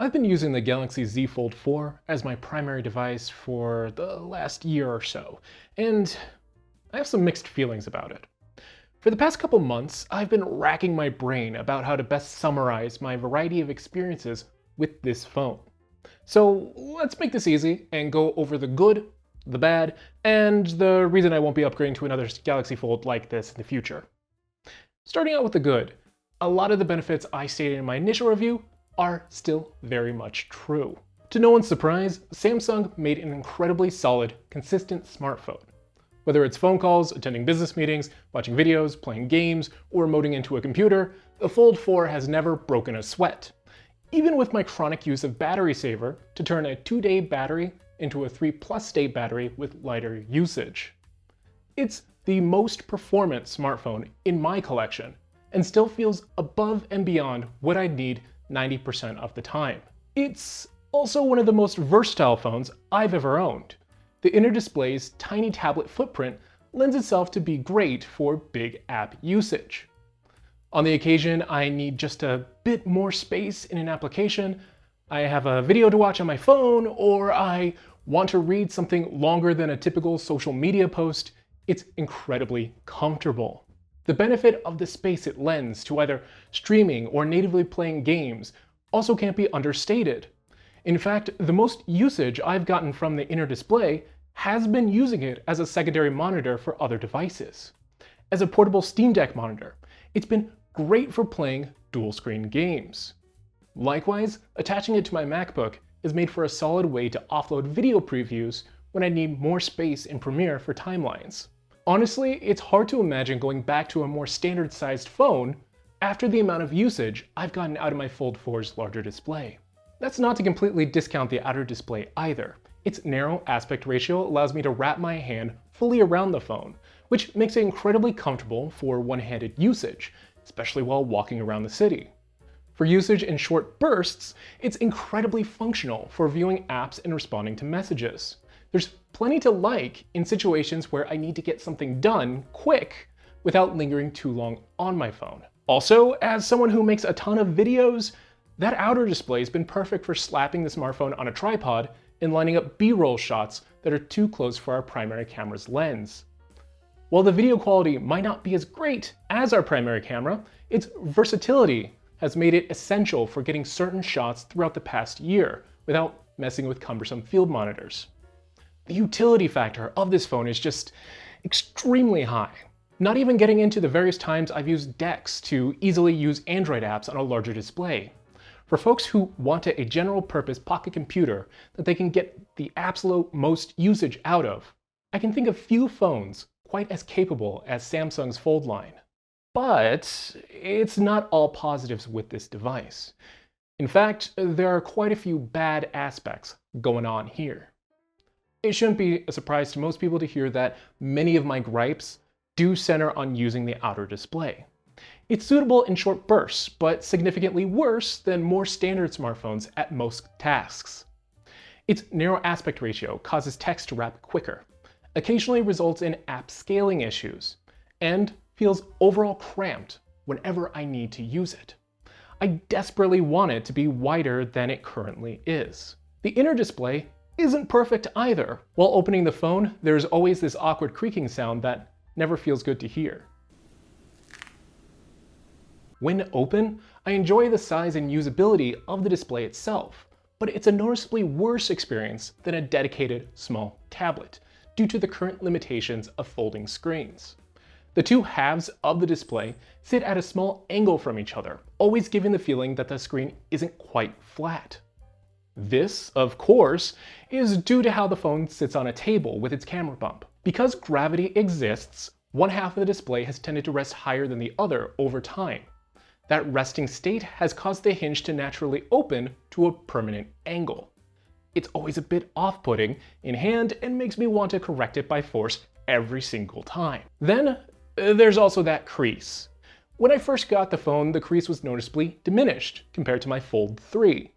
I've been using the Galaxy Z Fold 4 as my primary device for the last year or so, and I have some mixed feelings about it. For the past couple months, I've been racking my brain about how to best summarize my variety of experiences with this phone. So let's make this easy and go over the good, the bad, and the reason I won't be upgrading to another Galaxy Fold like this in the future. Starting out with the good, a lot of the benefits I stated in my initial review are still very much true. To no one's surprise, Samsung made an incredibly solid, consistent smartphone. Whether it's phone calls, attending business meetings, watching videos, playing games, or remoting into a computer, the Fold 4 has never broken a sweat. Even with my chronic use of Battery Saver to turn a 2-day battery into a 3+ day battery with lighter usage. It's the most performant smartphone in my collection, and still feels above and beyond what I'd need 90% of the time. It's also one of the most versatile phones I've ever owned. The inner display's tiny tablet footprint lends itself to be great for big app usage. On the occasion I need just a bit more space in an application, I have a video to watch on my phone, or I want to read something longer than a typical social media post, it's incredibly comfortable. The benefit of the space it lends to either streaming or natively playing games also can't be understated. In fact, the most usage I've gotten from the inner display has been using it as a secondary monitor for other devices. As a portable Steam Deck monitor, it's been great for playing dual-screen games. Likewise, attaching it to my MacBook is made for a solid way to offload video previews when I need more space in Premiere for timelines. Honestly, it's hard to imagine going back to a more standard-sized phone after the amount of usage I've gotten out of my Fold 4's larger display. That's not to completely discount the outer display either. Its narrow aspect ratio allows me to wrap my hand fully around the phone, which makes it incredibly comfortable for one-handed usage, especially while walking around the city. For usage in short bursts, it's incredibly functional for viewing apps and responding to messages. There's plenty to like in situations where I need to get something done quick without lingering too long on my phone. Also, as someone who makes a ton of videos, that outer display has been perfect for slapping the smartphone on a tripod and lining up B-roll shots that are too close for our primary camera's lens. While the video quality might not be as great as our primary camera, its versatility has made it essential for getting certain shots throughout the past year without messing with cumbersome field monitors. The utility factor of this phone is just extremely high. Not even getting into the various times I've used DeX to easily use Android apps on a larger display. For folks who want a general purpose pocket computer that they can get the absolute most usage out of, I can think of few phones quite as capable as Samsung's Fold line. But it's not all positives with this device. In fact, there are quite a few bad aspects going on here. It shouldn't be a surprise to most people to hear that many of my gripes do center on using the outer display. It's suitable in short bursts, but significantly worse than more standard smartphones at most tasks. Its narrow aspect ratio causes text to wrap quicker, occasionally results in app scaling issues, and feels overall cramped whenever I need to use it. I desperately want it to be wider than it currently is. The inner display isn't perfect either. While opening the phone, there's always this awkward creaking sound that never feels good to hear. When open, I enjoy the size and usability of the display itself, but it's a noticeably worse experience than a dedicated small tablet, due to the current limitations of folding screens. The two halves of the display sit at a small angle from each other, always giving the feeling that the screen isn't quite flat. This, of course, is due to how the phone sits on a table with its camera bump. Because gravity exists, one half of the display has tended to rest higher than the other over time. That resting state has caused the hinge to naturally open to a permanent angle. It's always a bit off-putting in hand and makes me want to correct it by force every single time. Then there's also that crease. When I first got the phone, the crease was noticeably diminished compared to my Fold 3.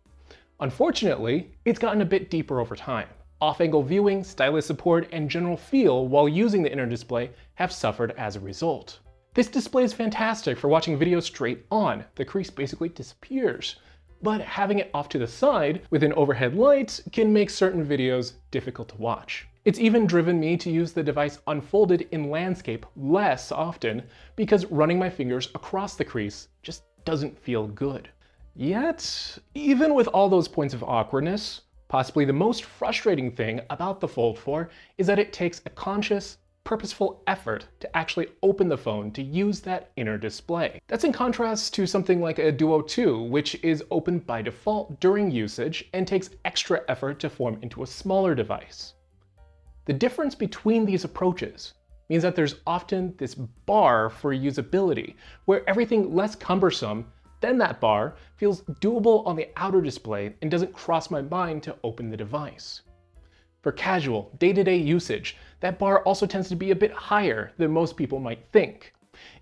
Unfortunately, it's gotten a bit deeper over time. Off-angle viewing, stylus support, and general feel while using the inner display have suffered as a result. This display is fantastic for watching videos straight on. The crease basically disappears, but having it off to the side with an overhead light can make certain videos difficult to watch. It's even driven me to use the device unfolded in landscape less often because running my fingers across the crease just doesn't feel good. Yet, even with all those points of awkwardness, possibly the most frustrating thing about the Fold 4 is that it takes a conscious, purposeful effort to actually open the phone to use that inner display. That's in contrast to something like a Duo 2, which is opened by default during usage and takes extra effort to form into a smaller device. The difference between these approaches means that there's often this bar for usability, where everything less cumbersome than that bar feels doable on the outer display and doesn't cross my mind to open the device. For casual, day-to-day usage, that bar also tends to be a bit higher than most people might think.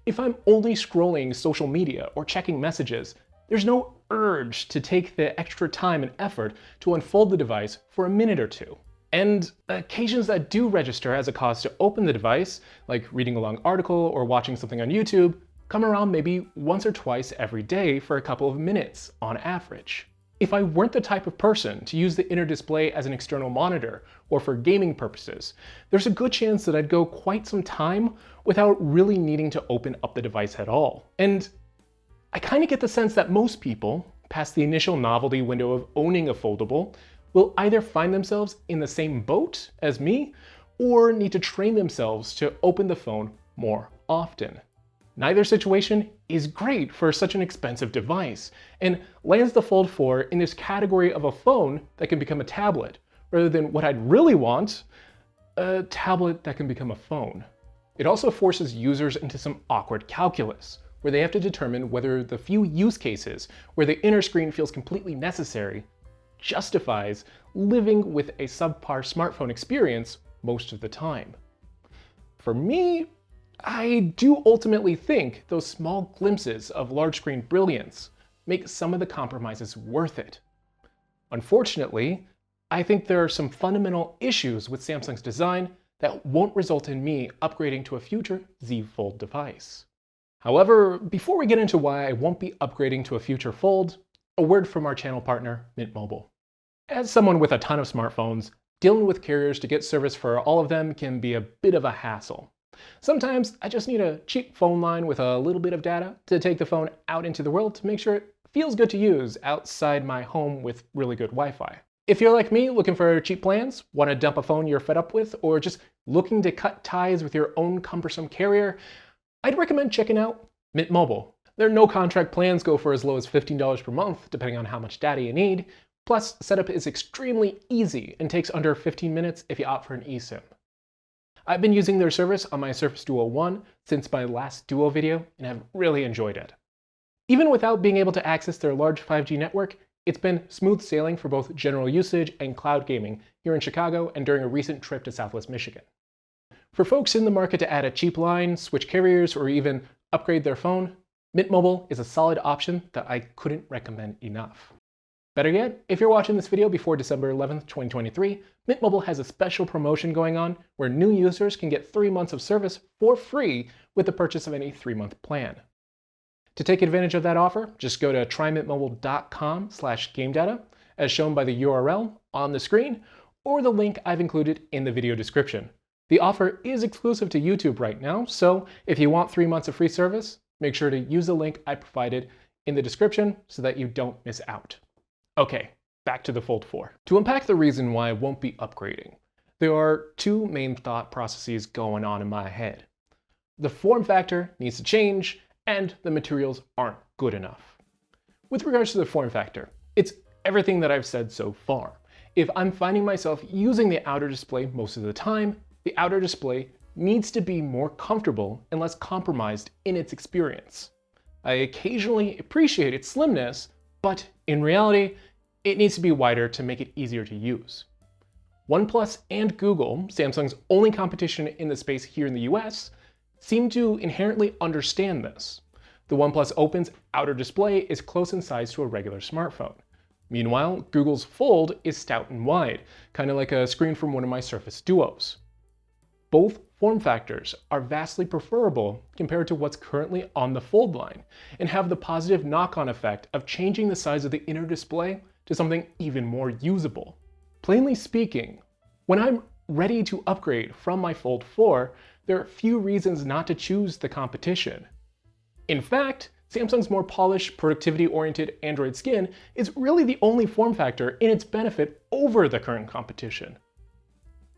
If I'm only scrolling social media or checking messages, there's no urge to take the extra time and effort to unfold the device for a minute or two. And occasions that do register as a cause to open the device, like reading a long article or watching something on YouTube, come around maybe once or twice every day for a couple of minutes on average. If I weren't the type of person to use the inner display as an external monitor or for gaming purposes, there's a good chance that I'd go quite some time without really needing to open up the device at all. And I kind of get the sense that most people, past the initial novelty window of owning a foldable, will either find themselves in the same boat as me or need to train themselves to open the phone more often. Neither situation is great for such an expensive device, and lands the Fold 4 in this category of a phone that can become a tablet, rather than what I'd really want, a tablet that can become a phone. It also forces users into some awkward calculus, where they have to determine whether the few use cases where the inner screen feels completely necessary justifies living with a subpar smartphone experience most of the time. For me, I do ultimately think those small glimpses of large screen brilliance make some of the compromises worth it. Unfortunately, I think there are some fundamental issues with Samsung's design that won't result in me upgrading to a future Z Fold device. However, before we get into why I won't be upgrading to a future Fold, a word from our channel partner, Mint Mobile. As someone with a ton of smartphones, dealing with carriers to get service for all of them can be a bit of a hassle. Sometimes I just need a cheap phone line with a little bit of data to take the phone out into the world to make sure it feels good to use outside my home with really good Wi-Fi. If you're like me, looking for cheap plans, want to dump a phone you're fed up with, or just looking to cut ties with your own cumbersome carrier, I'd recommend checking out Mint Mobile. Their no-contract plans go for as low as $15 per month, depending on how much data you need. Plus, setup is extremely easy and takes under 15 minutes if you opt for an eSIM. I've been using their service on my Surface Duo 1 since my last Duo video, and I've really enjoyed it. Even without being able to access their large 5G network, it's been smooth sailing for both general usage and cloud gaming here in Chicago and during a recent trip to Southwest Michigan. For folks in the market to add a cheap line, switch carriers, or even upgrade their phone, Mint Mobile is a solid option that I couldn't recommend enough. Better yet, if you're watching this video before December 11th, 2023, Mint Mobile has a special promotion going on where new users can get 3 months of service for free with the purchase of any 3-month plan. To take advantage of that offer, just go to trymintmobile.com/gamedata, as shown by the URL on the screen, or the link I've included in the video description. The offer is exclusive to YouTube right now, so if you want 3 months of free service, make sure to use the link I provided in the description so that you don't miss out. Okay, back to the Fold 4. To unpack the reason why I won't be upgrading, there are two main thought processes going on in my head. The form factor needs to change, and the materials aren't good enough. With regards to the form factor, it's everything that I've said so far. If I'm finding myself using the outer display most of the time, the outer display needs to be more comfortable and less compromised in its experience. I occasionally appreciate its slimness, but in reality, it needs to be wider to make it easier to use. OnePlus and Google, Samsung's only competition in the space here in the US, seem to inherently understand this. The OnePlus Open's outer display is close in size to a regular smartphone. Meanwhile, Google's Fold is stout and wide, kind of like a screen from one of my Surface Duos. Both form factors are vastly preferable compared to what's currently on the Fold line, and have the positive knock-on effect of changing the size of the inner display to something even more usable. Plainly speaking, when I'm ready to upgrade from my Fold 4, there are few reasons not to choose the competition. In fact, Samsung's more polished, productivity-oriented Android Skin is really the only form factor in its benefit over the current competition.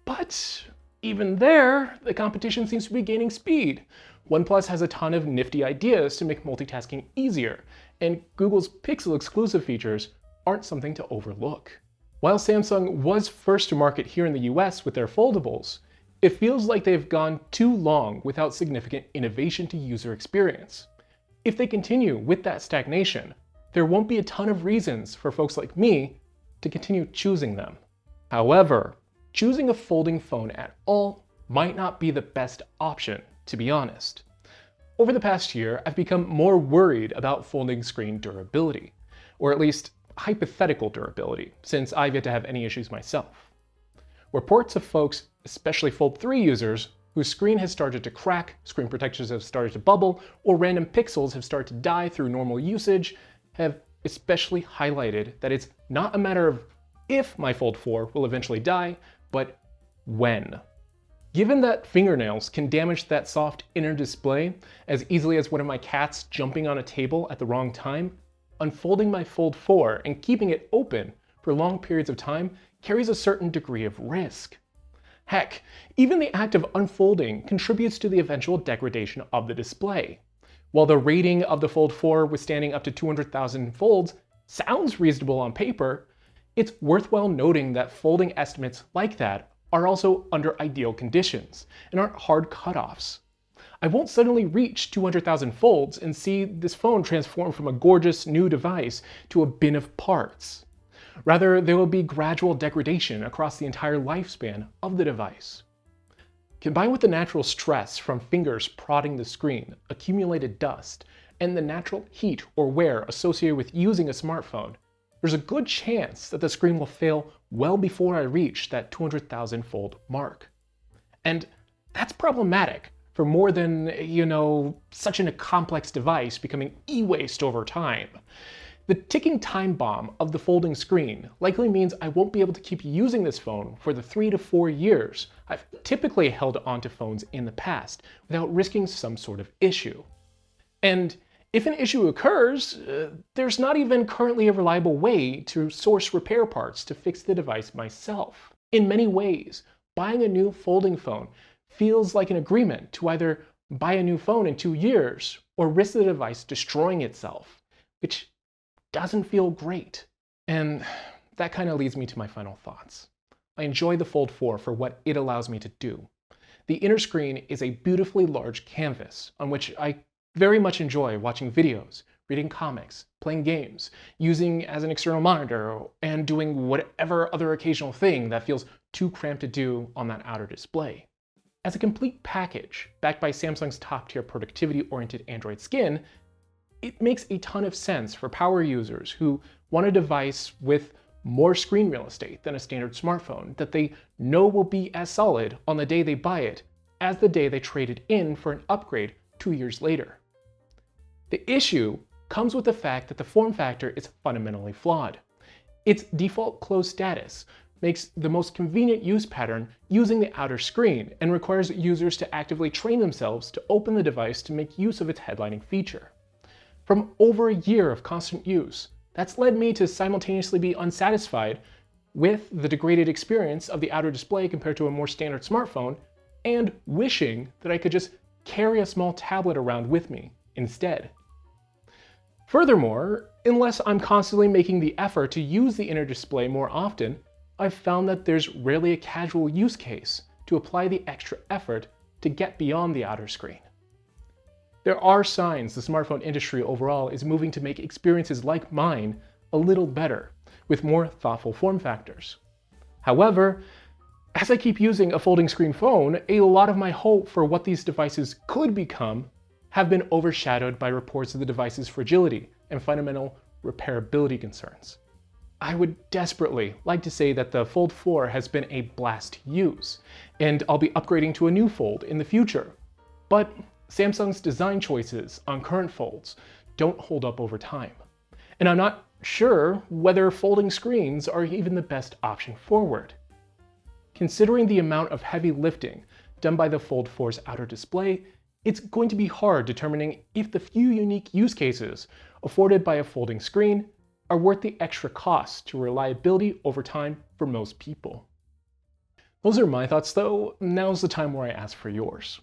But even there, the competition seems to be gaining speed. OnePlus has a ton of nifty ideas to make multitasking easier, and Google's Pixel exclusive features aren't something to overlook. While Samsung was first to market here in the US with their foldables, it feels like they've gone too long without significant innovation to user experience. If they continue with that stagnation, there won't be a ton of reasons for folks like me to continue choosing them. However, choosing a folding phone at all might not be the best option, to be honest. Over the past year, I've become more worried about folding screen durability, or at least hypothetical durability, since I've yet to have any issues myself. Reports of folks, especially Fold 3 users, whose screen has started to crack, screen protectors have started to bubble, or random pixels have started to die through normal usage, have especially highlighted that it's not a matter of if my Fold 4 will eventually die, but when. Given that fingernails can damage that soft inner display as easily as one of my cats jumping on a table at the wrong time, unfolding my Fold 4 and keeping it open for long periods of time carries a certain degree of risk. Heck, even the act of unfolding contributes to the eventual degradation of the display. While the rating of the Fold 4 withstanding up to 200,000 folds sounds reasonable on paper, it's worthwhile noting that folding estimates like that are also under ideal conditions and aren't hard cutoffs. I won't suddenly reach 200,000 folds and see this phone transform from a gorgeous new device to a bin of parts. Rather, there will be gradual degradation across the entire lifespan of the device. Combined with the natural stress from fingers prodding the screen, accumulated dust, and the natural heat or wear associated with using a smartphone, there's a good chance that the screen will fail well before I reach that 200,000 fold mark. And that's problematic for more than, such a complex device becoming e-waste over time. The ticking time bomb of the folding screen likely means I won't be able to keep using this phone for the 3 to 4 years I've typically held onto phones in the past without risking some sort of issue. And if an issue occurs, there's not even currently a reliable way to source repair parts to fix the device myself. In many ways, buying a new folding phone feels like an agreement to either buy a new phone in 2 years or risk the device destroying itself, which doesn't feel great. And that kind of leads me to my final thoughts. I enjoy the Fold 4 for what it allows me to do. The inner screen is a beautifully large canvas on which I very much enjoy watching videos, reading comics, playing games, using as an external monitor, and doing whatever other occasional thing that feels too cramped to do on that outer display. As a complete package, backed by Samsung's top-tier productivity-oriented Android Skin, it makes a ton of sense for power users who want a device with more screen real estate than a standard smartphone that they know will be as solid on the day they buy it as the day they trade it in for an upgrade 2 years later. The issue comes with the fact that the form factor is fundamentally flawed. Its default closed status makes the most convenient use pattern using the outer screen and requires users to actively train themselves to open the device to make use of its headlining feature. From over a year of constant use, that's led me to simultaneously be unsatisfied with the degraded experience of the outer display compared to a more standard smartphone, and wishing that I could just carry a small tablet around with me instead. Furthermore, unless I'm constantly making the effort to use the inner display more often, I've found that there's rarely a casual use case to apply the extra effort to get beyond the outer screen. There are signs the smartphone industry overall is moving to make experiences like mine a little better, with more thoughtful form factors. However, as I keep using a folding screen phone, a lot of my hope for what these devices could become have been overshadowed by reports of the device's fragility and fundamental repairability concerns. I would desperately like to say that the Fold 4 has been a blast to use, and I'll be upgrading to a new Fold in the future. But Samsung's design choices on current Folds don't hold up over time. And I'm not sure whether folding screens are even the best option forward. Considering the amount of heavy lifting done by the Fold 4's outer display, it's going to be hard determining if the few unique use cases afforded by a folding screen are worth the extra cost to reliability over time for most people. Those are my thoughts though. Now's the time where I ask for yours.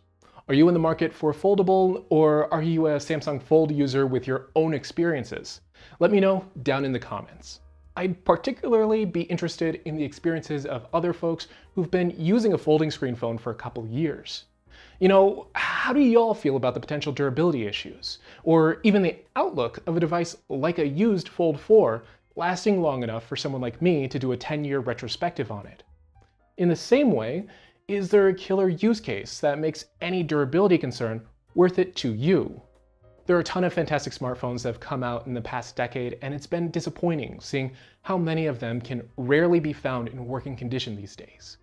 Are you in the market for a foldable, or are you a Samsung Fold user with your own experiences? Let me know down in the comments. I'd particularly be interested in the experiences of other folks who've been using a folding screen phone for a couple years. How do y'all feel about the potential durability issues, or even the outlook of a device like a used Fold 4 lasting long enough for someone like me to do a 10-year retrospective on it? In the same way, is there a killer use case that makes any durability concern worth it to you? There are a ton of fantastic smartphones that have come out in the past decade, and it's been disappointing seeing how many of them can rarely be found in working condition these days.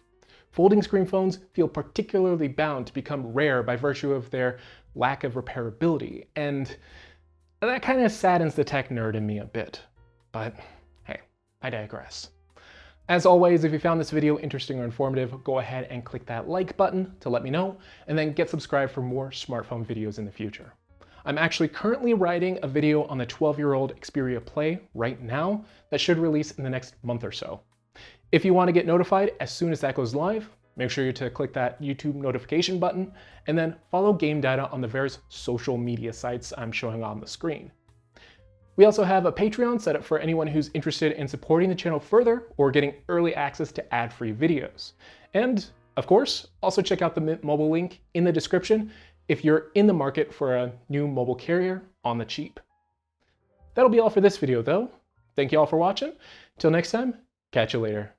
Folding screen phones feel particularly bound to become rare by virtue of their lack of repairability, and that kind of saddens the tech nerd in me a bit. But hey, I digress. As always, if you found this video interesting or informative, go ahead and click that like button to let me know, and then get subscribed for more smartphone videos in the future. I'm actually currently writing a video on the 12-year-old Xperia Play right now that should release in the next month or so. If you want to get notified as soon as that goes live, make sure to click that YouTube notification button, and then follow Game Data on the various social media sites I'm showing on the screen. We also have a Patreon set up for anyone who's interested in supporting the channel further or getting early access to ad-free videos. And, of course, also check out the Mint Mobile link in the description if you're in the market for a new mobile carrier on the cheap. That'll be all for this video though. Thank you all for watching. Till next time, catch you later.